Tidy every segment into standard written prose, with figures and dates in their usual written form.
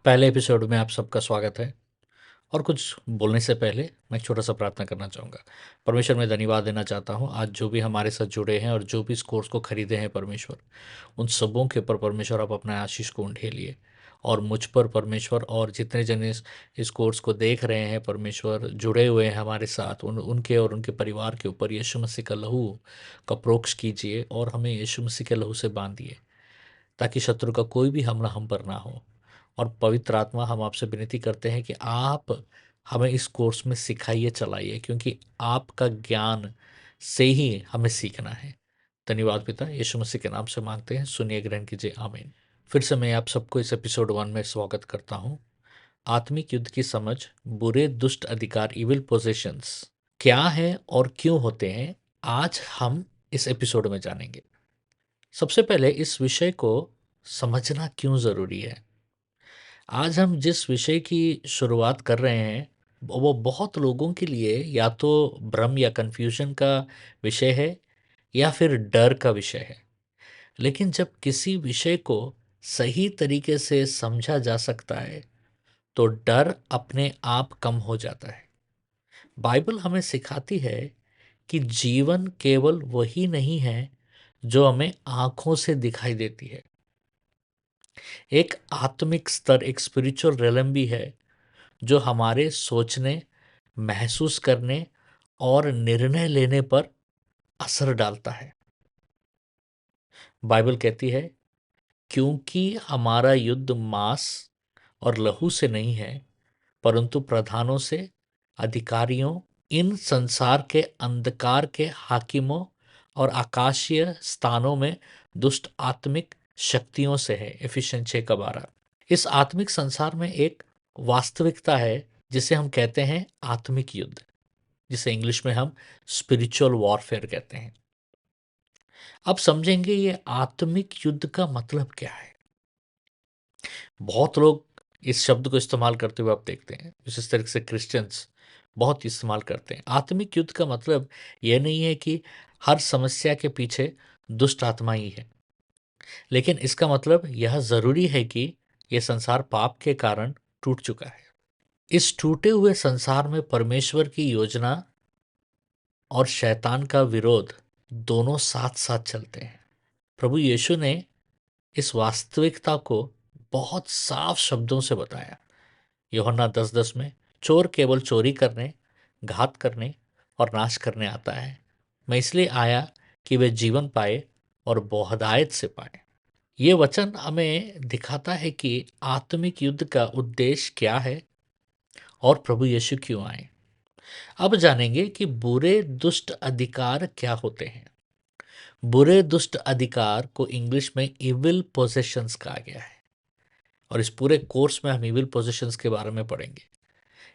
पहले एपिसोड में आप सबका स्वागत है। और कुछ बोलने से पहले मैं एक छोटा सा प्रार्थना करना चाहूँगा। परमेश्वर, मैं धन्यवाद देना चाहता हूँ आज जो भी हमारे साथ जुड़े हैं और जो भी इस कोर्स को खरीदे हैं परमेश्वर, उन सबों के ऊपर परमेश्वर आप अपना आशीष को ढेलिए। और मुझ पर परमेश्वर, और जितने जन इस कोर्स को देख रहे हैं परमेश्वर, जुड़े हुए हैं हमारे साथ, उनके और उनके परिवार के ऊपर यीशु मसीह का लहू का प्रोक्ष कीजिए और हमें यीशु मसीह के लहू से बांधिए, ताकि शत्रु का कोई भी हमला हम पर ना हो। और पवित्र आत्मा, हम आपसे विनती करते हैं कि आप हमें इस कोर्स में सिखाइए, चलाइए, क्योंकि आपका ज्ञान से ही हमें सीखना है। धन्यवाद पिता, यीशु मसीह के नाम से मांगते हैं, सुनिए, ग्रहण कीजिए, आमीन। फिर से मैं आप सबको इस एपिसोड 1 में स्वागत करता हूँ। आत्मिक युद्ध की समझ, बुरे दुष्ट अधिकार, इविल पोजेशंस क्या है और क्यों होते हैं, आज हम इस एपिसोड में जानेंगे। सबसे पहले इस विषय को समझना क्यों ज़रूरी है। आज हम जिस विषय की शुरुआत कर रहे हैं वो बहुत लोगों के लिए या तो भ्रम या कन्फ्यूजन का विषय है, या फिर डर का विषय है। लेकिन जब किसी विषय को सही तरीके से समझा जा सकता है तो डर अपने आप कम हो जाता है। बाइबल हमें सिखाती है कि जीवन केवल वही नहीं है जो हमें आंखों से दिखाई देती है। एक आत्मिक स्तर, एक स्पिरिचुअल रेलम भी है जो हमारे सोचने, महसूस करने और निर्णय लेने पर असर डालता है। बाइबल कहती है, क्योंकि हमारा युद्ध मांस और लहू से नहीं है, परंतु प्रधानों से, अधिकारियों, इन संसार के अंधकार के हाकिमों और आकाशीय स्थानों में दुष्ट आत्मिक शक्तियों से है। एफिशिएंट 6:12। इस आत्मिक संसार में एक वास्तविकता है जिसे हम कहते हैं आत्मिक युद्ध, जिसे इंग्लिश में हम स्पिरिचुअल वॉरफेयर कहते हैं। अब समझेंगे ये आत्मिक युद्ध का मतलब क्या है। बहुत लोग इस शब्द को इस्तेमाल करते हुए आप देखते हैं, विशेष तरीके से क्रिश्चियंस बहुत इस्तेमाल करते हैं। आत्मिक युद्ध का मतलब यह नहीं है कि हर समस्या के पीछे दुष्ट आत्मा ही है, लेकिन इसका मतलब यह जरूरी है कि यह संसार पाप के कारण टूट चुका है। इस टूटे हुए संसार में परमेश्वर की योजना और शैतान का विरोध दोनों साथ साथ चलते हैं। प्रभु यीशु ने इस वास्तविकता को बहुत साफ शब्दों से बताया। यूहन्ना 10:10 में, चोर केवल चोरी करने, घात करने और नाश करने आता है। मैं इसलिए आया कि वे जीवन पाए और बहुतायत से पाए। ये वचन हमें दिखाता है कि आत्मिक युद्ध का उद्देश्य क्या है और प्रभु यीशु क्यों आए। अब जानेंगे कि बुरे दुष्ट अधिकार क्या होते हैं। बुरे दुष्ट अधिकार को इंग्लिश में इविल पोजेशंस कहा गया है, और इस पूरे कोर्स में हम इविल पोजेशंस के बारे में पढ़ेंगे।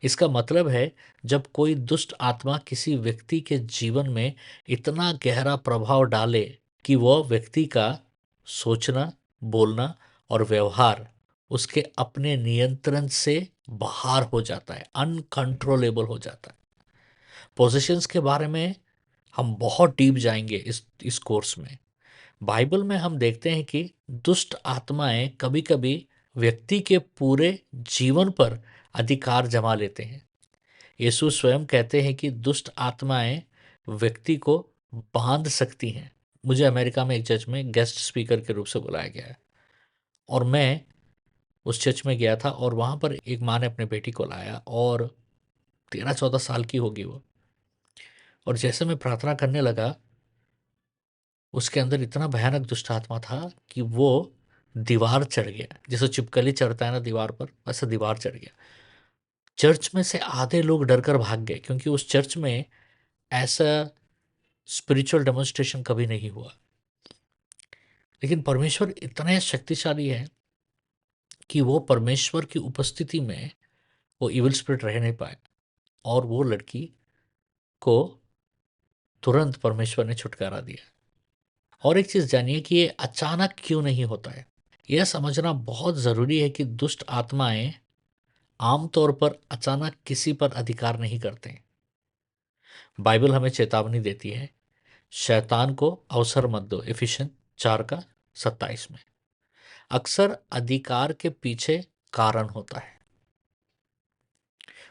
इसका मतलब है, जब कोई दुष्ट आत्मा किसी व्यक्ति के जीवन में इतना गहरा प्रभाव डाले कि वह व्यक्ति का सोचना, बोलना और व्यवहार उसके अपने नियंत्रण से बाहर हो जाता है, अनकंट्रोलेबल हो जाता है। पोजीशंस के बारे में हम बहुत डीप जाएंगे इस कोर्स में। बाइबल में हम देखते हैं कि दुष्ट आत्माएं कभी कभी व्यक्ति के पूरे जीवन पर अधिकार जमा लेते हैं। यीशु स्वयं कहते हैं कि दुष्ट आत्माएं व्यक्ति को बांध सकती हैं। मुझे अमेरिका में एक चर्च में गेस्ट स्पीकर के रूप से बुलाया गया है, और मैं उस चर्च में गया था, और वहाँ पर एक माँ ने अपने बेटी को लाया, और 13-14 साल की होगी वो। और जैसे मैं प्रार्थना करने लगा, उसके अंदर इतना भयानक दुष्ट आत्मा था कि वो दीवार चढ़ गया। जैसे छिपकली चढ़ता है ना दीवार पर, वैसे दीवार चढ़ गया। चर्च में से आधे लोग डर कर भाग गए, क्योंकि उस चर्च में ऐसा स्पिरिचुअल डेमोन्स्ट्रेशन कभी नहीं हुआ। लेकिन परमेश्वर इतने शक्तिशाली है कि वो परमेश्वर की उपस्थिति में वो इविल स्पिरिट रह नहीं पाए, और वो लड़की को तुरंत परमेश्वर ने छुटकारा दिया। और एक चीज जानिए कि ये अचानक क्यों नहीं होता है। यह समझना बहुत जरूरी है कि दुष्ट आत्माएं आमतौर पर अचानक किसी पर अधिकार नहीं करते। बाइबल हमें चेतावनी देती है, शैतान को अवसर मत दो। इफिशियन 4:27 में। अक्सर अधिकार के पीछे कारण होता है।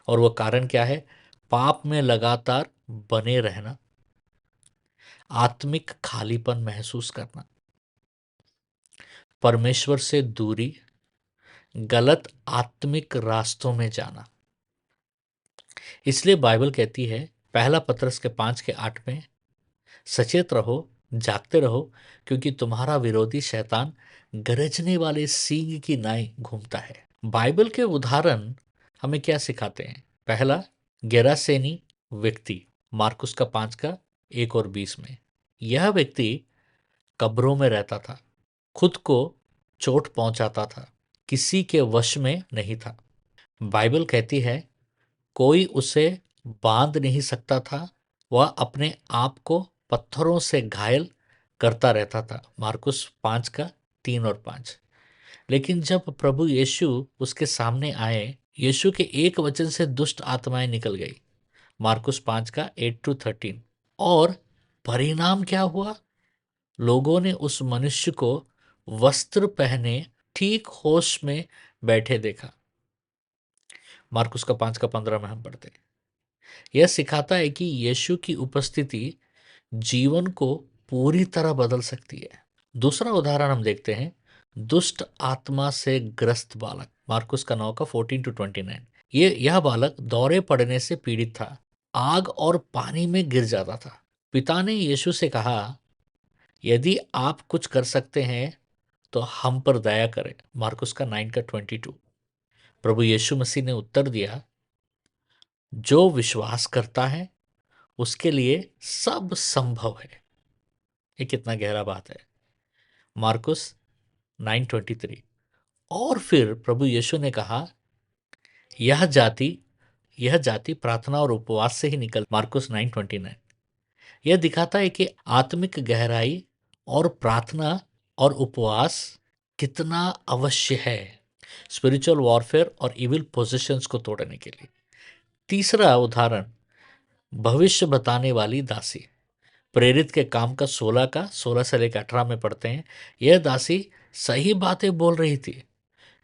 और वो कारण क्या है? पाप में लगातार बने रहना, आत्मिक खालीपन महसूस करना, परमेश्वर से दूरी, गलत आत्मिक रास्तों में जाना। इसलिए बाइबल कहती है, पहला पत्रस के 5 के 8 में, सचेत रहो, जागते रहो, क्योंकि तुम्हारा विरोधी शैतान गरजने वाले सींग की नाई घूमता है। बाइबल के उदाहरण हमें क्या सिखाते हैं? पहला, गेरासेनी व्यक्ति, मार्कुस का 5 का 1 और 20 में। यह व्यक्ति कब्रों में रहता था, खुद को चोट पहुंचाता था, किसी के वश में नहीं था। बाइबल कहती है, कोई उसे बांध नहीं सकता था, वह अपने आप को पत्थरों से घायल करता रहता था। मार्कुस 5 का 3 और 5। लेकिन जब प्रभु यीशु उसके सामने आए, यीशु के एक वचन से दुष्ट आत्माएं निकल गई। मार्कुस 5 का 8 to 13। और परिणाम क्या हुआ? लोगों ने उस मनुष्य को वस्त्र पहने ठीक होश में बैठे देखा। मार्कुस का 5 का 15 में हम पढ़ते हैं। यह सिखाता है कि यीशु की उपस्थिति जीवन को पूरी तरह बदल सकती है। दूसरा उदाहरण हम देखते हैं, दुष्ट आत्मा से ग्रस्त बालक, मार्कुस का 9 का 14 to 29। यह बालक दौरे पड़ने से पीड़ित था, आग और पानी में गिर जाता था। पिता ने यीशु से कहा, यदि आप कुछ कर सकते हैं तो हम पर दया करें। मार्कुस का 9 का 22। प्रभु यीशु मसीह ने उत्तर दिया, जो विश्वास करता है उसके लिए सब संभव है। ये कितना गहरा बात है। मार्कुस 9:23। और फिर प्रभु यीशु ने कहा, यह जाति यह जाति प्रार्थना और उपवास से ही निकल। मार्कुस 9:29। यह दिखाता है कि आत्मिक गहराई और प्रार्थना और उपवास कितना अवश्य है स्पिरिचुअल वॉरफेयर और इविल पोजीशंस को तोड़ने के लिए। तीसरा उदाहरण, भविष्य बताने वाली दासी, प्रेरित के काम का 16 से लेकर 18 में पढ़ते हैं। यह दासी सही बातें बोल रही थी,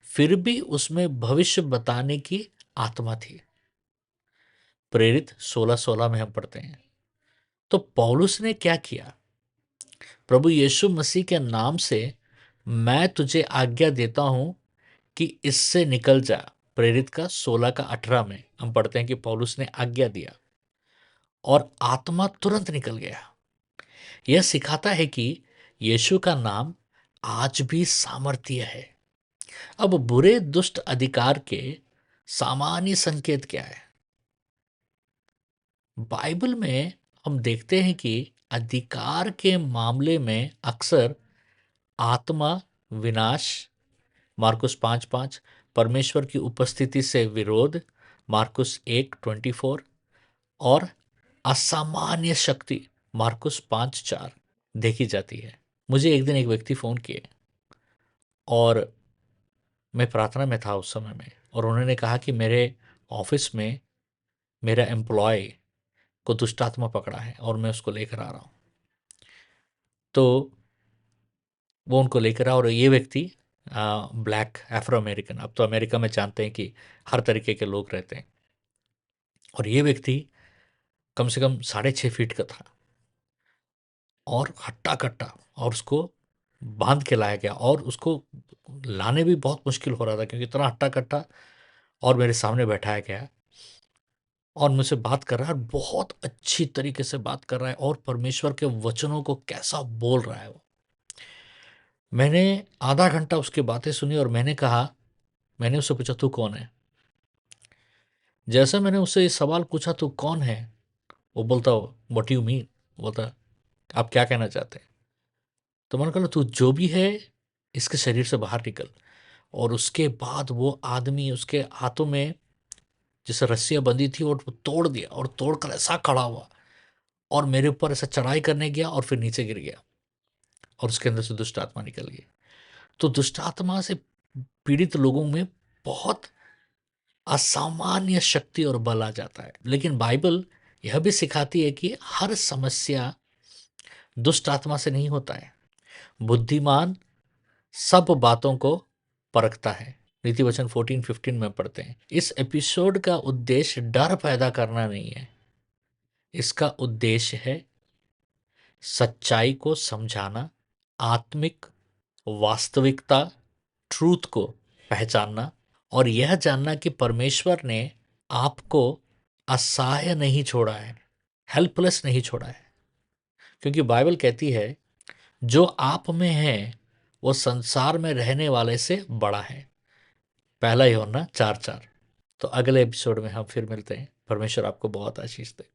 फिर भी उसमें भविष्य बताने की आत्मा थी। प्रेरित 16:16 में हम पढ़ते हैं। तो पौलुस ने क्या किया? प्रभु यीशु मसीह के नाम से मैं तुझे आज्ञा देता हूं कि इससे निकल जा। प्रेरित का 16 का 18 में हम पढ़ते हैं कि पौलुस ने आज्ञा दिया और आत्मा तुरंत निकल गया। यह सिखाता है कि यीशु का नाम आज भी सामर्थ्य है। अब बुरे दुष्ट अधिकार के सामान्य संकेत क्या है? बाइबल में हम देखते हैं कि अधिकार के मामले में अक्सर आत्मा विनाश, मार्कुस 5:5, परमेश्वर की उपस्थिति से विरोध, मार्कुस 1:24, और असामान्य शक्ति, मार्कुस 5:4 देखी जाती है। मुझे एक दिन एक व्यक्ति फोन किए और मैं प्रार्थना में था उस समय में, और उन्होंने कहा कि मेरे ऑफिस में मेरा एम्प्लॉय को दुष्ट आत्मा पकड़ा है और मैं उसको लेकर आ रहा हूँ। तो वो उनको लेकर आया, और ये व्यक्ति ब्लैक अफ्रो अमेरिकन, अब तो अमेरिका में जानते हैं कि हर तरीके के लोग रहते हैं, और ये व्यक्ति कम से कम 6.5 फीट का था और हट्टा कट्टा, और उसको बांध के लाया गया, और उसको लाने भी बहुत मुश्किल हो रहा था क्योंकि इतना हट्टा कट्टा, और मेरे सामने बैठाया गया और मुझसे बात कर रहा है, और बहुत अच्छी तरीके से बात कर रहा है, और परमेश्वर के वचनों को कैसा बोल रहा है वो। मैंने आधा घंटा उसकी बातें सुनी और मैंने उससे पूछा, तू कौन है? जैसे मैंने उससे ये सवाल पूछा, तू कौन है, वो बोलता, व्हाट यू मीन, बोलता, आप क्या कहना चाहते हैं? तो मैंने कहा, तू जो भी है इसके शरीर से बाहर निकल। और उसके बाद वो आदमी, उसके हाथों में जैसे रस्सियां बंधी थी, और वो तोड़ दिया, और तोड़कर ऐसा खड़ा हुआ और मेरे ऊपर ऐसा चढ़ाई करने गया और फिर नीचे गिर गया, और उसके अंदर से दुष्ट आत्मा निकल गई। तो दुष्ट आत्मा से पीड़ित लोगों में बहुत असामान्य शक्ति और बल आ जाता है। लेकिन बाइबल यह भी सिखाती है कि हर समस्या दुष्ट आत्मा से नहीं होता है। बुद्धिमान सब बातों को परखता है, नीति वचन 14:15 में पढ़ते हैं। इस एपिसोड का उद्देश्य डर पैदा करना नहीं है, इसका उद्देश्य है सच्चाई को समझाना, आत्मिक वास्तविकता, ट्रूथ को पहचानना, और यह जानना कि परमेश्वर ने आपको असहाय नहीं छोड़ा है, हेल्पलेस नहीं छोड़ा है। क्योंकि बाइबल कहती है जो आप में है वो संसार में रहने वाले से बड़ा है, पहला यूहन्ना 4:4। तो अगले एपिसोड में हम फिर मिलते हैं। परमेश्वर आपको बहुत आशीष दे।